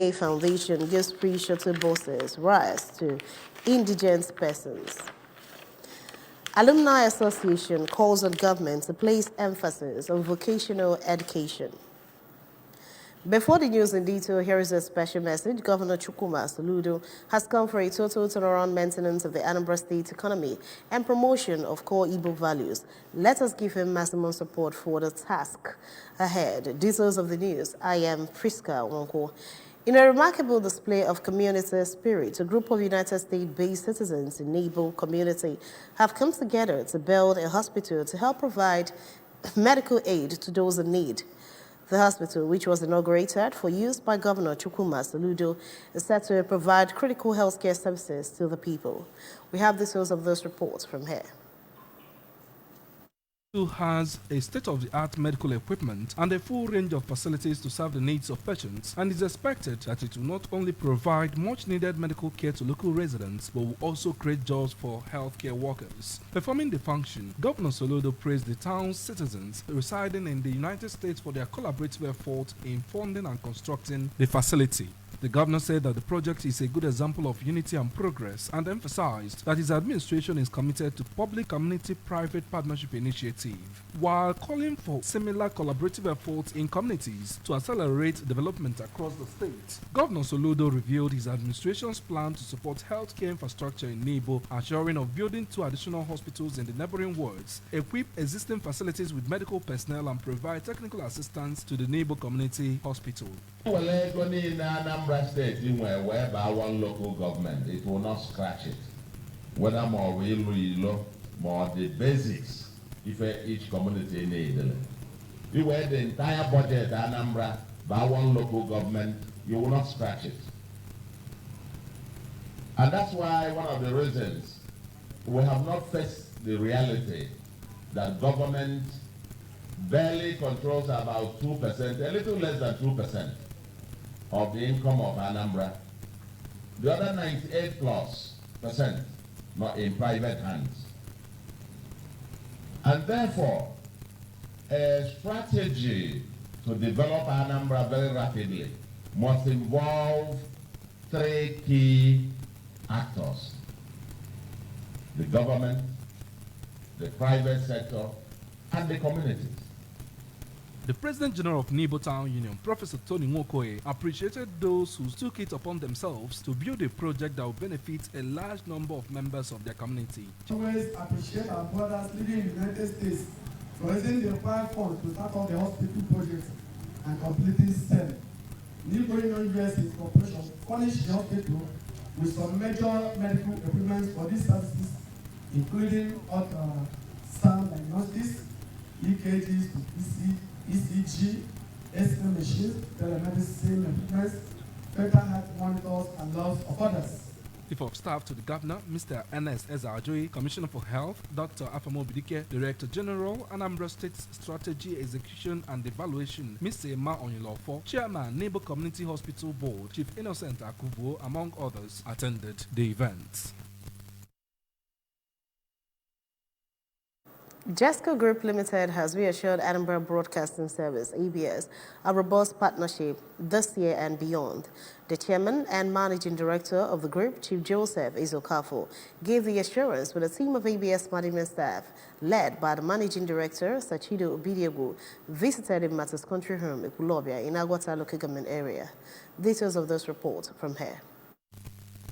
A Foundation gives free shuttle buses rides to indigent persons. Alumni Association calls on government to place emphasis on vocational education. Before the news in detail, here is a special message. Governor Chukwuma Soludo has come for a total turnaround maintenance of the Anambra State economy and promotion of core Igbo values. Let us give him maximum support for the task ahead. Details of the news. I am Priska Wonko. In a remarkable display of community spirit, a group of United States-based citizens in the Igbo community have come together to build a hospital to help provide medical aid to those in need. The hospital, which was inaugurated for use by Governor Chukwuma Soludo, is set to provide critical healthcare services to the people. We have details of those reports from here. Has a state-of-the-art medical equipment and a full range of facilities to serve the needs of patients, and is expected that it will not only provide much-needed medical care to local residents, but will also create jobs for healthcare workers. Performing the function, Governor Soludo praised the town's citizens residing in the United States for their collaborative effort in funding and constructing the facility. The governor said that the project is a good example of unity and progress, and emphasized that his administration is committed to public-community-private partnership initiative, while calling for similar collaborative efforts in communities to accelerate development across the state. Governor Soludo revealed his administration's plan to support healthcare infrastructure in Nebo, assuring of building 2 additional hospitals in the neighboring wards, equip existing facilities with medical personnel, and provide technical assistance to the Nebo Community Hospital. Anambra State, whereby one local government, it will not scratch it. Whether more the basics, if each community needs. You wear the entire budget Anambra by one local government, you will not scratch it. And that's why one of the reasons we have not faced the reality that government barely controls about 2%, a little less than 2%. Of the income of Anambra. The other 98+% not in private hands. And therefore, a strategy to develop Anambra very rapidly must involve 3 key actors: the government, the private sector, and the communities. The President General of Nebo Town Union, Professor Tony Nwokoye, appreciated those who took it upon themselves to build a project that will benefit a large number of members of their community. I always appreciate our brothers living in the United States for raising the required funds to start up the hospital project and completing STEM. Nebo Union USA's corporation furnished the hospital with some major medical equipment for these services, including sound diagnostics, EKGs, ECG, X-ray machines, telemedicine equipment, fetal health monitors, and lots of others. Chief of Staff to the Governor, Mr. Ernest Ezajoy, Commissioner for Health, Dr. Afamo Bidike, Director General, Anambra State Strategy Execution and Evaluation, Mr. Emma Onyilofo, Chairman, Nebo Community Hospital Board, Chief Innocent Akubo, among others, attended the event. Jesco Group Limited has reassured Anambra Broadcasting Service, ABS, a robust partnership this year and beyond. The chairman and managing director of the group, Chief Joseph Ezokafo, gave the assurance with a team of ABS management staff, led by the managing director, Sachido Obidiegu, visited in Matters Country Home, Ekulobia, in Agwata local government area. Details of this report from here.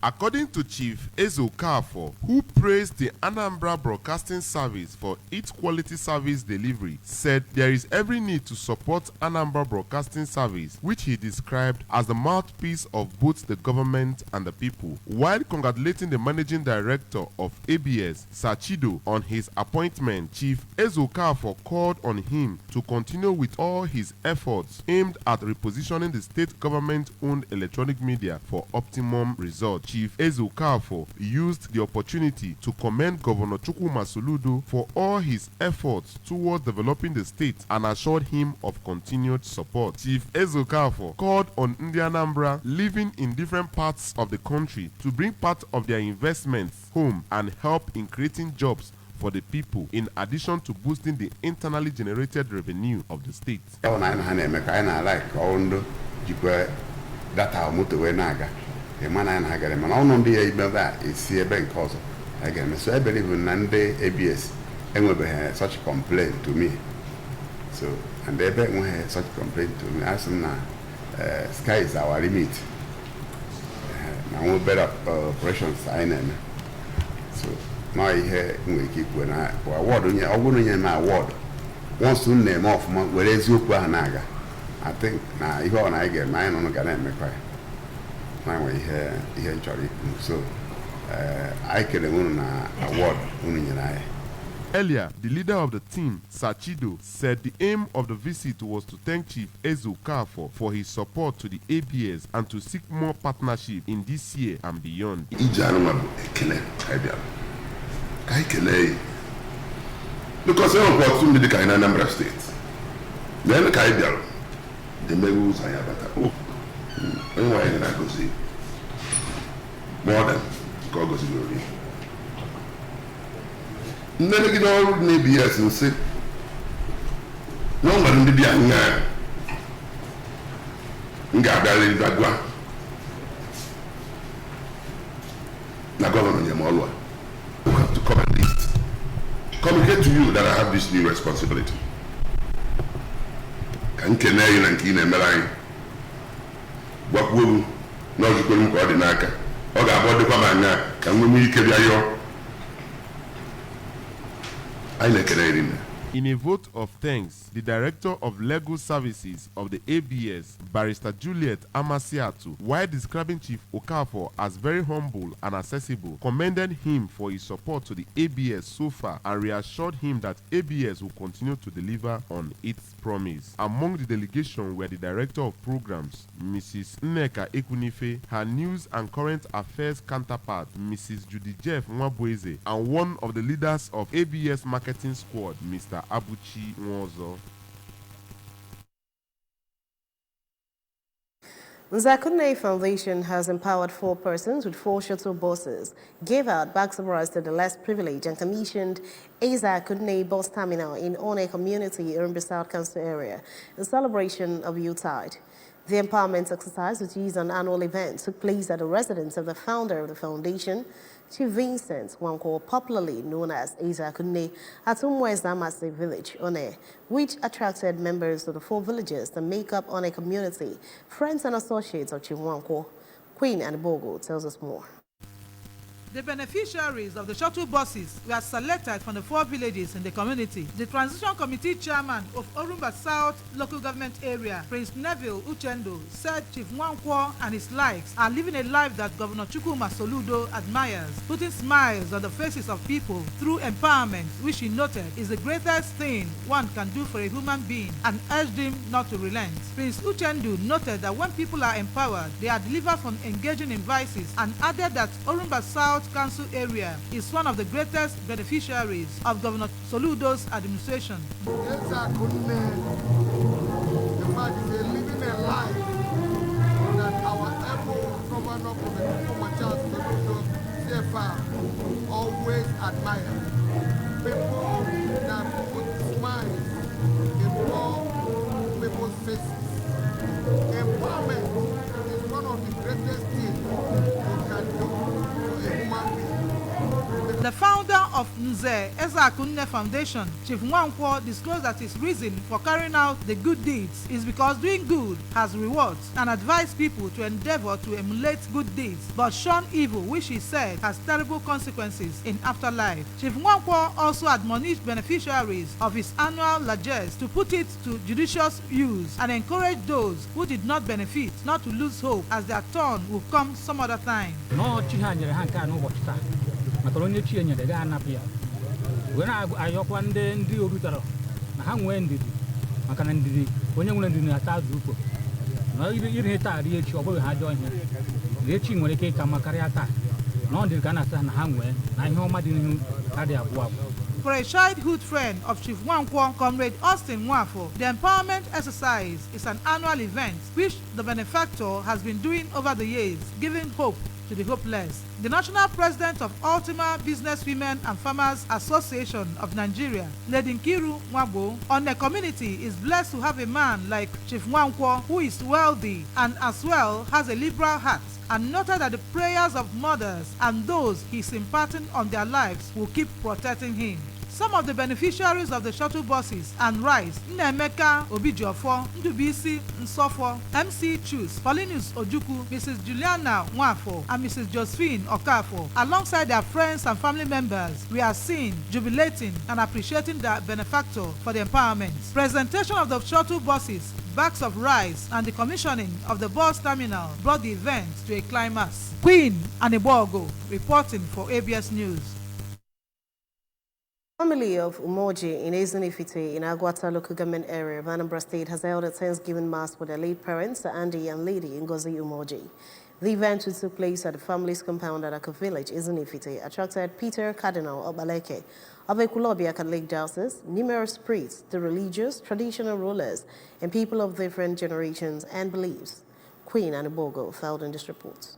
According to Chief Ezokafo, who praised the Anambra Broadcasting Service for its quality service delivery, said there is every need to support Anambra Broadcasting Service, which he described as the mouthpiece of both the government and the people. While congratulating the managing director of ABS, Sachido, on his appointment, Chief Ezokafo called on him to continue with all his efforts aimed at repositioning the state government-owned electronic media for optimum results. Chief Ezokafo used the opportunity to commend Governor Chukwuma Soludo for all his efforts towards developing the state and assured him of continued support. Chief Ezokafo called on Ndi Anambra living in different parts of the country to bring part of their investments home and help in creating jobs for the people, in addition to boosting the internally generated revenue of the state. data moto wee na-aga ịmana na agara mana ọnụ ndị ya ebe a esi ebe nke ọzọ aga so I believe na ndị ABS enwebeghị such complaint to me so and ebe enweghị such complaint to me asị m na sky is our limit na nwe better operations anyị na-eme so na ihe nwere ike ikwu na award onye ọgwụrụ nye na award once unu na-eme ọfụma were eziokwu ahụ na-aga I think na ihe ọ na anyị ga-eme anyị nọ ga na-emekwa ya na nwe ihe nchọrọ ikwu so I kele unu na award unu nyere anyị. Earlier, the leader of the team, Sachido, said the aim of the visit was to thank Chief Eze Okafor for his support to the ABS and to seek more partnership in this year and beyond. Because I don't want to be the Anambra State. Then the Kaibial, the Megus I have oh, anyway, I go see more than Gogos glory. Then I get all ABS and say, no one did the young Ngabali Bagua. Now, Governor Yamolwa, you have to come and list. Communicate to you that I have this new responsibility. Can Kenai and Kine Melai what will not you couldn't coordinate? Or about the Pamana, can we make a I like Canadian. In a vote of thanks, the Director of Legal Services of the ABS, Barrister Juliet Amasiatu, while describing Chief Okafor as very humble and accessible, commended him for his support to the ABS so far and reassured him that ABS will continue to deliver on its promise. Among the delegation were the Director of Programs, Mrs. Nneka Ekunife, her News and Current Affairs counterpart, Mrs. Judy Jeff Mwabweze, and one of the leaders of ABS Marketing Squad, Mr. Abuchi Nwozo. Nzakunne Foundation has empowered 4 persons with 4 shuttle buses, gave out bags of rice to the less privileged, and commissioned Nzakunne bus terminal in One community in the South Council area in celebration of Yuletide. The empowerment exercise, which is an annual event, took place at the residence of the founder of the foundation, Chief Vincent Nwankwo, popularly known as Nzakunne, at Umwezamase village, One, which attracted members of the 4 villages that make up One community, friends and associates of Chief Nwankwo. Queen Anibogo tells us more. The beneficiaries of the shuttle buses were selected from the 4 villages in the community. The Transition Committee Chairman of Orumba South Local Government Area, Prince Neville Uchendo, said Chief Nwankwo and his likes are living a life that Governor Chukwuma Soludo admires, putting smiles on the faces of people through empowerment, which he noted is the greatest thing one can do for a human being, and urged him not to relent. Prince Uchendo noted that when people are empowered, they are delivered from engaging in vices, and added that Orumba South Council area is one of the greatest beneficiaries of Governor Soludo's administration. Nzakunne, the fact is they're living a life that our able governor for the former Charles Soludo CFR always admire. People that put smiles in all people's faces. Empowerment is one of the greatest things you can do. The founder of Nzakunne Foundation, Chief Nwankwo, disclosed that his reason for carrying out the good deeds is because doing good has rewards, and advised people to endeavor to emulate good deeds but shun evil, which he said has terrible consequences in afterlife. Chief Nwankwo also admonished beneficiaries of his annual largesse to put it to judicious use and encourage those who did not benefit not to lose hope, as their turn will come some other time. Makaronye chienye de gana pia. Wena ayokwa ndi obutaro. Na ha nwe ndidi. Maka na ndidi onye nwere ndidi ata zuko. Na iri ta ri echi obo ha jo ihe. Echi nwere ke ka makari ata. Na ndidi kana sa na ha nwe na ihe ọma dị n'ihu ka dị abụọ abụọ. for a childhood friend of Chief Nwankwo, Comrade Austin Nwafo. The empowerment exercise is an annual event which the benefactor has been doing over the years, giving hope to the hopeless. The national president of Ultima Business Women and Farmers Association of Nigeria, Lady Nkiru Nwagbo, on the community is blessed to have a man like Chief Nwankwo who is wealthy and as well has a liberal heart, and noted that the prayers of mothers and those he is imparting on their lives will keep protecting him. Some of the beneficiaries of the shuttle buses and rides: Nnemeka Obijiofo, Ndubisi Nsofo, MC Chus, Paulinus Ojukwu, Mrs. Juliana Nwafo, and Mrs. Josephine Okafo, alongside their friends and family members, we are seen jubilating and appreciating the benefactor for the empowerment. Presentation of the shuttle buses, bags of rice, and the commissioning of the bus terminal brought the event to a climax. Queen Anibogo reporting for ABS News. Family of Umoji in Ezinifite in Agwata local government area of Anambra State has held a Thanksgiving Mass for their late parents, Andy and Lady Ngozi Umoji. The event, which took place at the family's compound at Aka Village, Ezinifite, attracted Peter Cardinal Obaleke of Ekulobia Catholic Diocese, numerous priests, the religious, traditional rulers, and people of different generations and beliefs. Queen Anibogo filed in this report.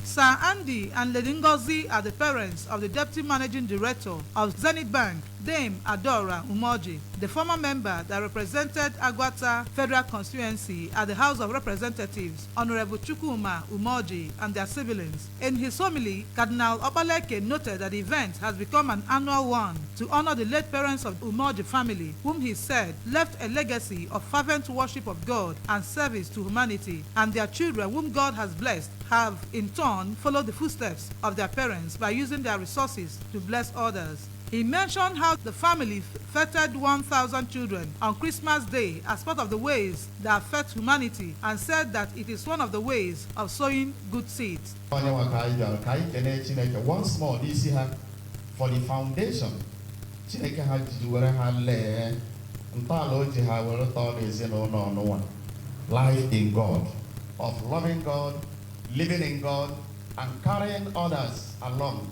Sir Andy and Lady Ngozi are the parents of the Deputy Managing Director of Zenith Bank, Dame Adora Umoji, the former member that represented Agwata Federal Constituency at the House of Representatives, Honorable Chukwuma Umoji, and their siblings. In his homily, Cardinal Obaleke noted that the event has become an annual one to honor the late parents of the Umoji family, whom he said left a legacy of fervent worship of God and service to humanity, and their children, whom God has blessed, have in turn followed the footsteps of their parents by using their resources to bless others. He mentioned how the family feted 1,000 children on Christmas Day as part of the ways that affect humanity, and said that it is one of the ways of sowing good seeds. Once more, this year for the foundation, life in God, of loving God, living in God, and carrying others along.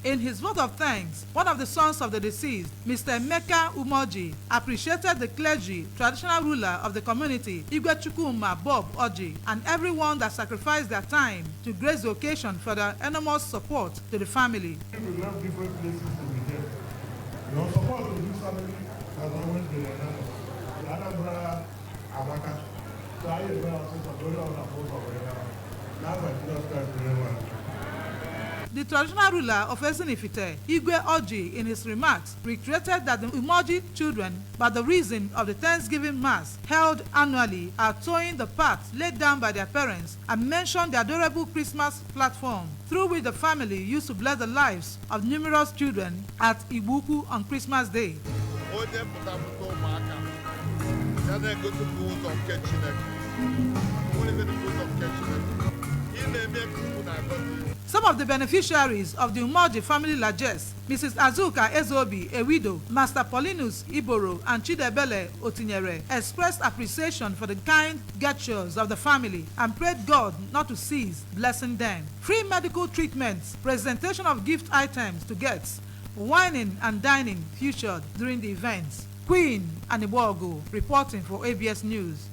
In his vote of thanks, one of the sons of the deceased, Mr. Emeka Umoji, appreciated the clergy, traditional ruler of the community, Igwe Chukwuma Bob Oji, and everyone that sacrificed their time to grace the occasion for their enormous support to the family. We have different places to be there. Your support to this family has always been enormous. Anambra, Abaka, so I am well also very on the post of it now. Now I just got very well. The traditional ruler of Ezinifite, Igwe Oji, in his remarks, reiterated that the Umoji children, by the reason of the Thanksgiving Mass held annually, are towing the path laid down by their parents, and mentioned the adorable Christmas platform through which the family used to bless the lives of numerous children at Ibuku on Christmas Day. Some of the beneficiaries of the Umoji family largesse, Mrs. Azuka Ezobi, a widow, Master Paulinus Iboro, and Chidebele Otinyere, expressed appreciation for the kind gestures of the family and prayed God not to cease blessing them. Free medical treatments, presentation of gift items to guests, wining and dining featured during the events. Queen Anibogo reporting for ABS News.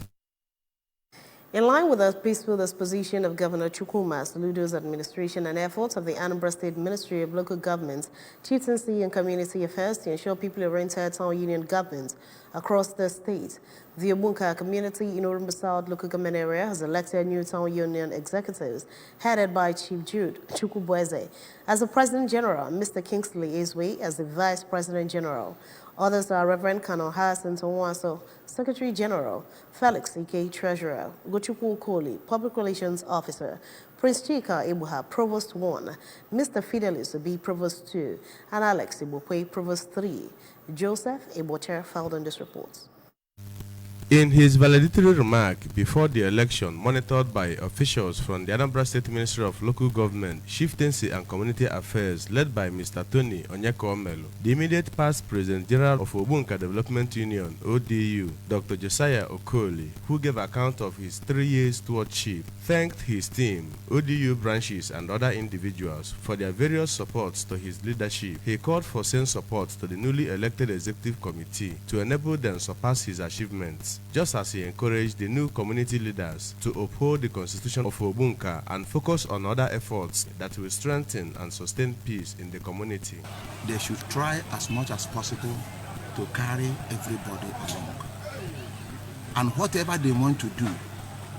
In line with the peaceful disposition of Governor Chukwuma Soludo's administration and efforts of the Anambra State Ministry of Local Government, Chieftaincy and Community Affairs to ensure people-oriented town union government across the state, the Obunka community in Orumba South local government area has elected new town union executives headed by Chief Jude Chukwubueze as the President General, Mr. Kingsley Ezwe as the Vice President General. Others are Reverend Colonel Hassan Tonwaso, Secretary General, Felix Ike, Treasurer, Gochukwu Koli, Public Relations Officer, Prince Chika Ibuha, Provost 1, Mr. Fidelis Obi, Provost 2, and Alex Ibukwe, Provost 3. Joseph Ibocher filed on this report. In his valedictory remark before the election, monitored by officials from the Anambra State Ministry of Local Government, Chieftaincy and Community Affairs, led by Mr. Tony Onyeka-Omelu, the immediate past President General of Ogbunka Development Union, ODU, Dr. Josiah Okoli, who gave account of his 3 years stewardship, thanked his team, ODU branches and other individuals for their various supports to his leadership. He called for same support to the newly elected Executive Committee to enable them surpass his achievements, just as he encouraged the new community leaders to uphold the Constitution of Ogbunka and focus on other efforts that will strengthen and sustain peace in the community. They should try as much as possible to carry everybody along. And whatever they want to do,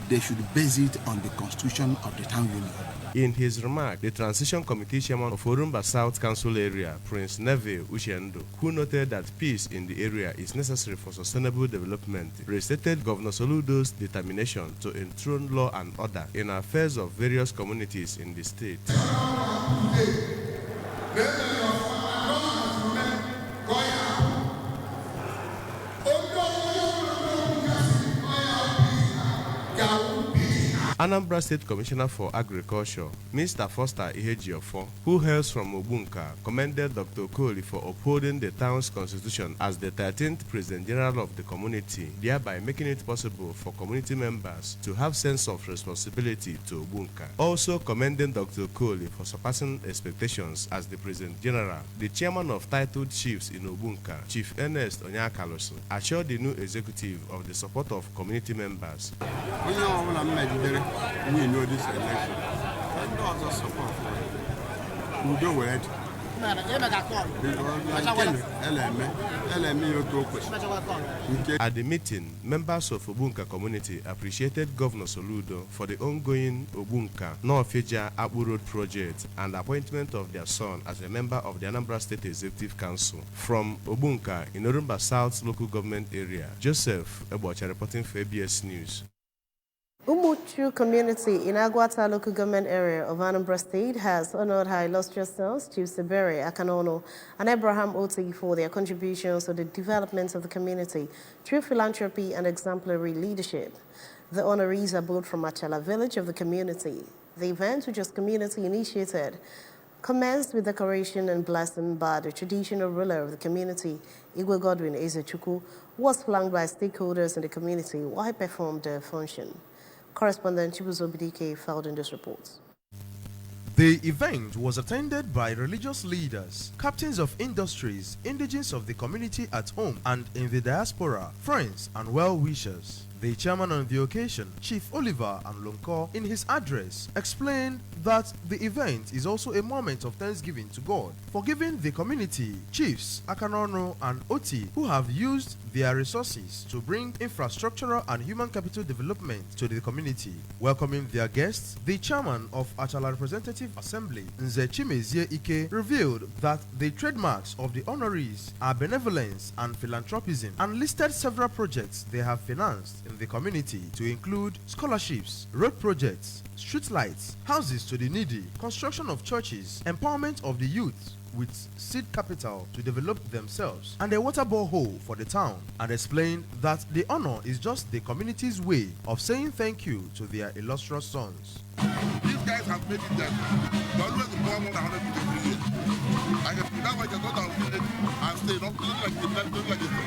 they should base it on the Constitution of the town union. In his remark, the Transition Committee Chairman of Orumba South Council Area, Prince Neville Uchendo, who noted that peace in the area is necessary for sustainable development, restated Governor Soludo's determination to enthrone law and order in affairs of various communities in the state. Anambra State Commissioner for Agriculture, Mr. Foster Ihejiofo, who hails from Ogbunka, commended Dr. Okoli for upholding the town's constitution as the 13th President General of the community, thereby making it possible for community members to have sense of responsibility to Ogbunka. Also commending Dr. Okoli for surpassing expectations as the President General, the chairman of titled chiefs in Ogbunka, Chief Ernest Onyakalosu, assured the new executive of the support of community members. We know this election and also support for it. We do it. At the meeting, members of Ogbunka community appreciated Governor Soludo for the ongoing Ogbunka Norfeja Abu Road project and appointment of their son as a member of the Anambra State Executive Council. From Ogbunka in Orumba South Local Government Area, Joseph Ebocha reporting for ABS News. Umuchu community in Agwata local government area of Anambra State has honored her illustrious sons, Chief Sebere Akanono and Abraham Oti, for their contributions to the development of the community through philanthropy and exemplary leadership. The honorees are both from Achala village of the community. The event, which was community initiated, commenced with decoration and blessing by the traditional ruler of the community, Igwe Godwin Ezechukwu, was flanked by stakeholders in the community while he performed the function. Correspondent Chibuzo Bidike filed in this report. The event was attended by religious leaders, captains of industries, indigenes of the community at home and in the diaspora, friends and well-wishers. The chairman on the occasion, Chief Oliver Anlonko, in his address, explained that the event is also a moment of thanksgiving to God for giving the community, Chiefs Akanono and Oti, who have used their resources to bring infrastructural and human capital development to the community. Welcoming their guests, the chairman of Achala Representative Assembly, Nze Chimezie Ike, revealed that the trademarks of the honorees are benevolence and philanthropism, and listed several projects they have financed in the community to include scholarships, road projects, street lights, houses to the needy, construction of churches, empowerment of the youth with seed capital to develop themselves, and a water borehole for the town, and explained that the honor is just the community's way of saying thank you to their illustrious sons. These guys have made it there. They're always more than 100 people every year. I can now I can go down and stay, not like nothing.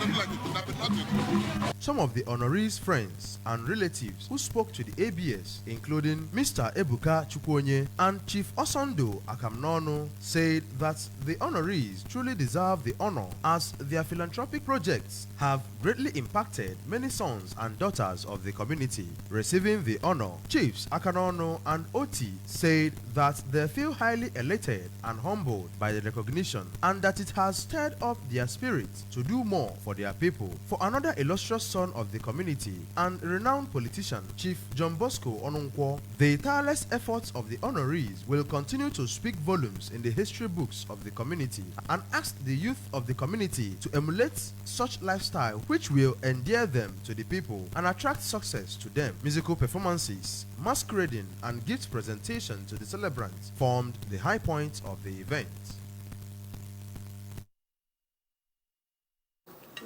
Some of the honorees' friends and relatives who spoke to the ABS, including Mr. Ebuka Chukwonye and Chief Osondo Akamnono, said that the honorees truly deserve the honor as their philanthropic projects have greatly impacted many sons and daughters of the community. Receiving the honor, Chiefs Akanono and Oti said that they feel highly elated and humbled by the recognition, and that it has stirred up their spirit to do more for their people. For another illustrious son of the community and renowned politician, Chief John Bosco Onunkwo, the tireless efforts of the honorees will continue to speak volumes in the history books of the community, and asked the youth of the community to emulate such lifestyle which will endear them to the people and attract success to them. Musical performances, masquerading and gift presentation to the celebrants formed the high point of the event.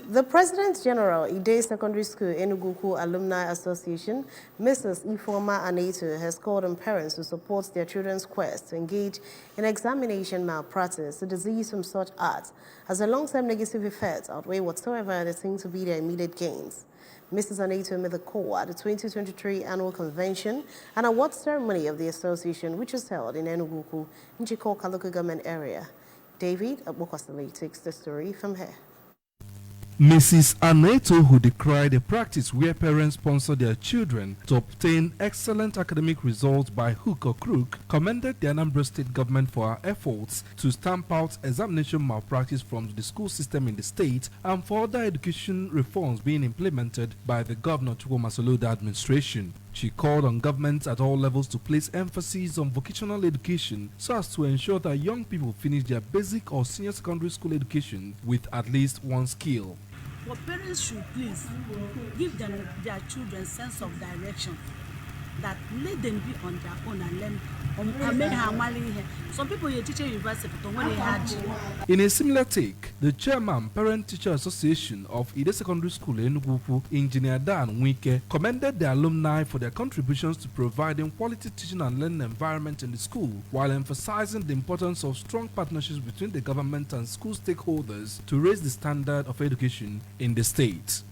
The President General, Ide Secondary School, Enugu Alumni Association, Mrs. Ifoma Aneto, has called on parents to support their children's quest to engage in examination malpractice, a disease from such acts, as the long-term negative effects outweigh whatsoever they seem to be their immediate gains. Mrs. Aneto made the call at the 2023 annual convention and award ceremony of the association, which was held in Enugu, Njikoka local government area. David Abokosale takes the story from here. Mrs. Aneto, who decried a practice where parents sponsor their children to obtain excellent academic results by hook or crook, commended the Anambra State government for her efforts to stamp out examination malpractice from the school system in the state and for other education reforms being implemented by the Governor Chukwuma Soludo administration. She called on governments at all levels to place emphasis on vocational education so as to ensure that young people finish their basic or senior secondary school education with at least one skill. But parents should please give them their children sense of direction, that let them be on their own and learn. Some people here teach university, but when they had in a similar take, the chairman, Parent Teacher Association of Ide Secondary School Enugu, Engineer Dan Wike, commended the alumni for their contributions to providing quality teaching and learning environment in the school, while emphasizing the importance of strong partnerships between the government and school stakeholders to raise the standard of education in the state.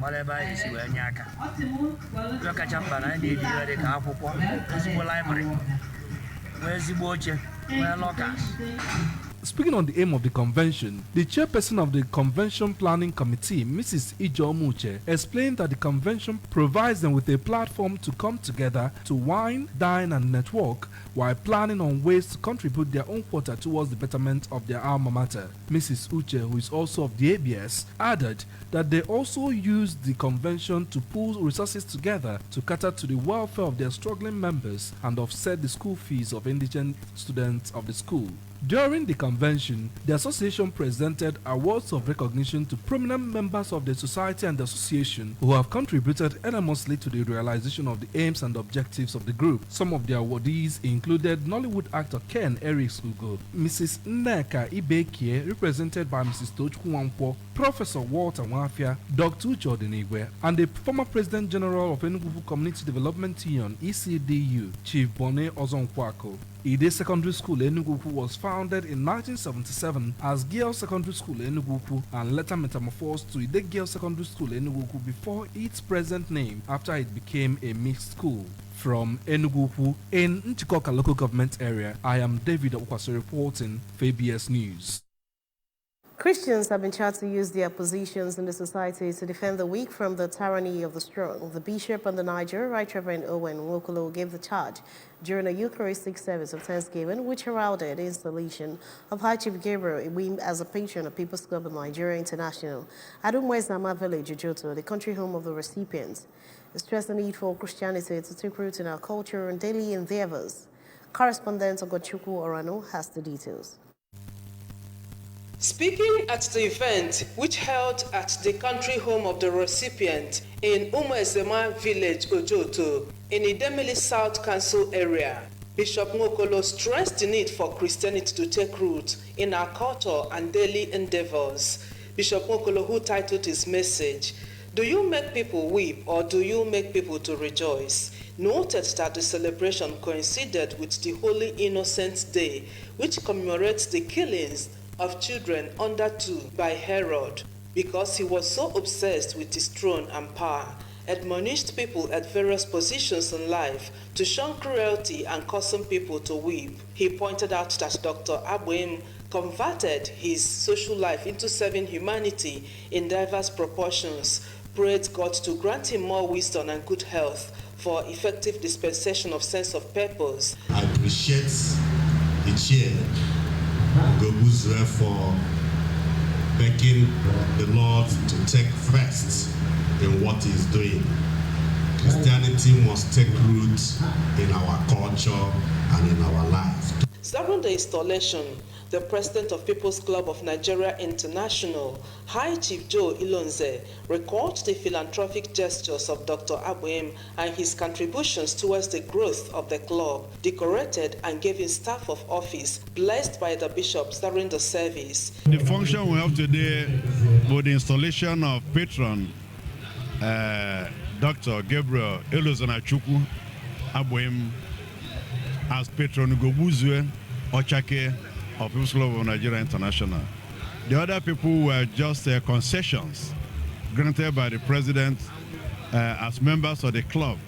Whatever is Nyaka. Library. Where's the watcher? Where lockers? Speaking on the aim of the convention, the chairperson of the Convention Planning Committee, Mrs. Ijo Muche, explained that the convention provides them with a platform to come together to wine, dine, and network while planning on ways to contribute their own quota towards the betterment of their alma mater. Mrs. Uche, who is also of the ABS, added that they also use the convention to pool resources together to cater to the welfare of their struggling members and offset the school fees of indigent students of the school. During the convention, the association presented awards of recognition to prominent members of the society and the association who have contributed enormously to the realization of the aims and objectives of the group. Some of the awardees included Nollywood actor Ken Eriks Ugo, Mrs. Nneka Ibekie, represented by Mrs. Tochukwu Nwankwo, Professor Walter Nwafia, Dr. Uche Odinigwe, and the former President General of Enugu Community Development Union, ECDU, Chief Bone Ozonkwako. Ide Secondary School Enugu was founded in 1977 as Girls Secondary School Enugu and later metamorphosed to Ide Girls Secondary School Enugu before its present name after it became a mixed school. From Enugu in Njikoka local government area, I am David Okwase reporting for ABS News. Christians have been charged to use their positions in the society to defend the weak from the tyranny of the strong. The Bishop and the Niger, Right Reverend Owen Nwokolo, gave the charge during a Eucharistic service of Thanksgiving, which heralded the installation of High Chief Gabriel Iwim as a patron of People's Club of Nigeria International at Umwezama Village, Ujoto, the country home of the recipients. It stressed the need for Christianity to take root in our culture and daily endeavors. Correspondent Ogochukwu Orano has the details. Speaking at the event, which held at the country home of the recipient in Umwezema Village, Ojoto, in Idemili South Council area, Bishop Nwokolo stressed the need for Christianity to take root in our culture and daily endeavors. Bishop Nwokolo, who titled his message, "Do you make people weep or do you make people to rejoice?" noted that the celebration coincided with the Holy Innocents' Day, which commemorates the killings of children under 2 by Herod, because he was so obsessed with his throne and power, admonished people at various positions in life to shun cruelty and causing people to weep. He pointed out that Dr. Abuim converted his social life into serving humanity in diverse proportions, prayed God to grant him more wisdom and good health for effective dispensation of sense of purpose. I appreciate the chair Gobuzwe for begging the Lord to take first in what he's doing. Christianity must take root in our culture and in our life. During the installation, the president of People's Club of Nigeria International, High Chief Joe Ilonze, recalled the philanthropic gestures of Dr. Abuem and his contributions towards the growth of the club, decorated and gave his staff of office blessed by the bishops during the service. The function we have today with the installation of patron Dr. Gabriel Elozanachukwu Abuem as patron Gobuzwe Ochake of People's Club of Nigeria International. The other people were just concessions granted by the president as members of the club.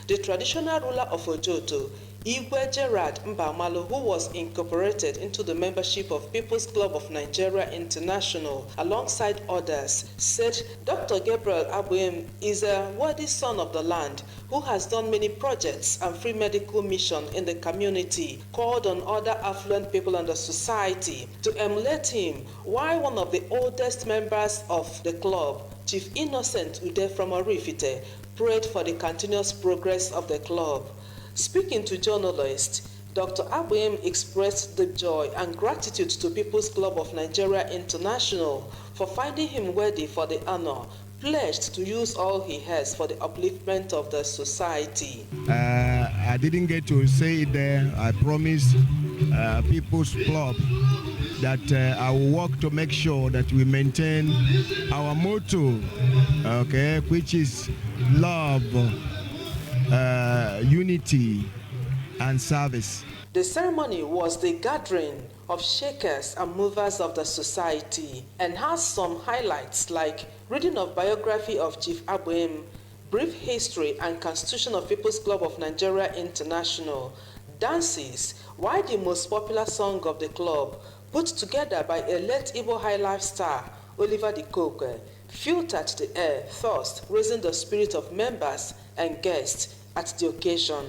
The traditional ruler of Ojoto, Igwe Gerard Mbamalo, who was incorporated into the membership of People's Club of Nigeria International alongside others, said Dr. Gabriel Abuem is a worthy son of the land who has done many projects and free medical mission in the community, called on other affluent people in the society to emulate him, while one of the oldest members of the club, Chief Innocent Ude from Orifite, prayed for the continuous progress of the club. Speaking to journalists, Dr. Abuem expressed the joy and gratitude to People's Club of Nigeria International for finding him worthy for the honor, pledged to use all he has for the upliftment of the society. I didn't get to say it there. I promised People's Club that I will work to make sure that we maintain our motto, okay, which is love, unity, and service. The ceremony was the gathering of shakers and movers of the society and has some highlights like reading of biography of Chief Abuem, brief history and constitution of People's Club of Nigeria International, dances, while the most popular song of the club, put together by a late Igbo high life star, Oliver De Coque, filtered the air, thus raising the spirit of members and guests at the occasion.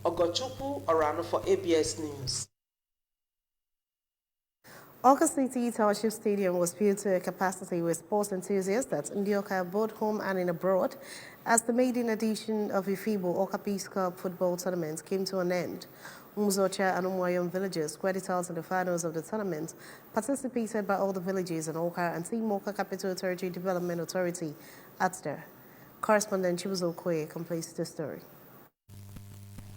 Ogochukwu Orano for ABS News. Awka City Township Stadium was filled to a capacity with sports enthusiasts at Ndioka, both home and in abroad, as the maiden edition of IFIBO Awka Peace Cup football tournament came to an end. Umuzocha and Umuayom villages, credit out in the finals of the tournament, participated by all the villages in Awka and Team Awka Capital Territory Development Authority, ATSDA. Correspondent Chibuzo Okoye completes the story.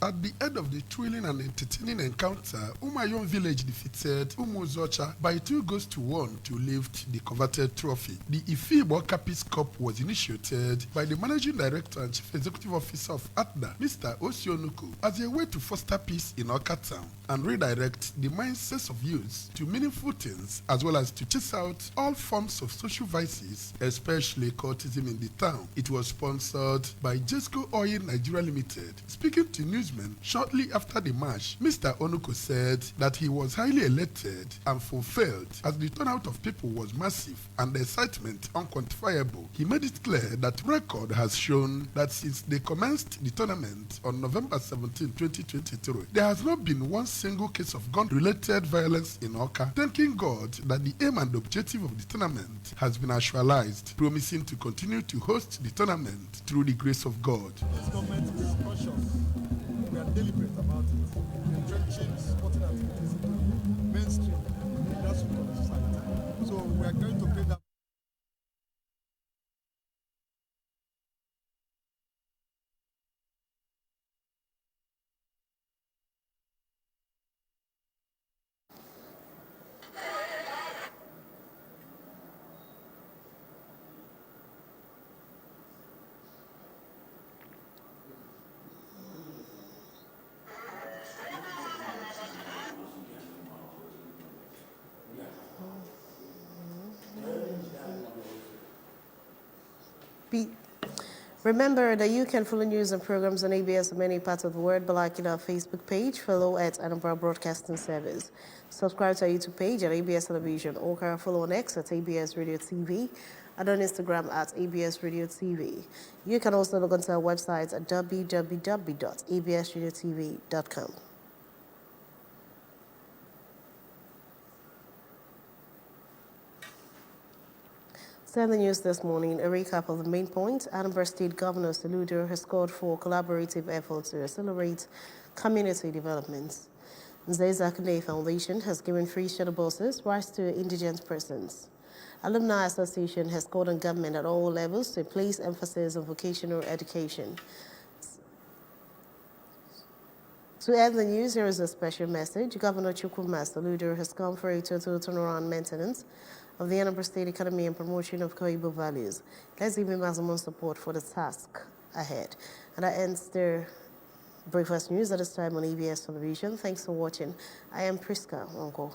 At the end of the thrilling and entertaining encounter, Umuayom village defeated Umuzocha by 2-1 to lift the coveted trophy. The IFIBO Awka Peace Cup was initiated by the Managing Director and Chief Executive Officer of ATDA, Mr. Osionuku, as a way to foster peace in Awka town and redirect the mindsets of youth to meaningful things, as well as to chase out all forms of social vices, especially cultism in the town. It was sponsored by Jesco Oil Nigeria Limited. Speaking to newsmen shortly after the match, Mr. Onuko said that he was highly elated and fulfilled as the turnout of people was massive and the excitement unquantifiable. He made it clear that record has shown that since they commenced the tournament on November 17, 2023, there has not been one single case of gun-related violence in Awka, thanking God that the aim and objective of the tournament has been actualized, promising to continue to host the tournament through the grace of God. This government is cautious. We are deliberate about it, entrenching sporting activities in the mainstream in the grassroots of the society. So we are going to play that. Remember that you can follow news and programs on ABS in many parts of the world by liking our Facebook page, follow at Anambra Broadcasting Service. Subscribe to our YouTube page at ABS Television, or follow on X at ABS Radio TV. and on Instagram at ABS Radio TV. You can also log onto our website at www.absradiotv.com. So in the news this morning, a recap of the main points. Anambra State Governor Soludo has called for collaborative efforts to accelerate community development. Nzeza Kane Foundation has given free shuttle buses rights to indigent persons. Alumni Association has called on government at all levels to place emphasis on vocational education. To end the news, here is a special message. Governor Chukwuma Soludo has come for a total turnaround maintenance of the Anambra State economy and promotion of Koibo values. Let's give him maximum support for the task ahead. And that ends the breakfast news at this time on ABS Television. Thanks for watching. I am Priska Onko.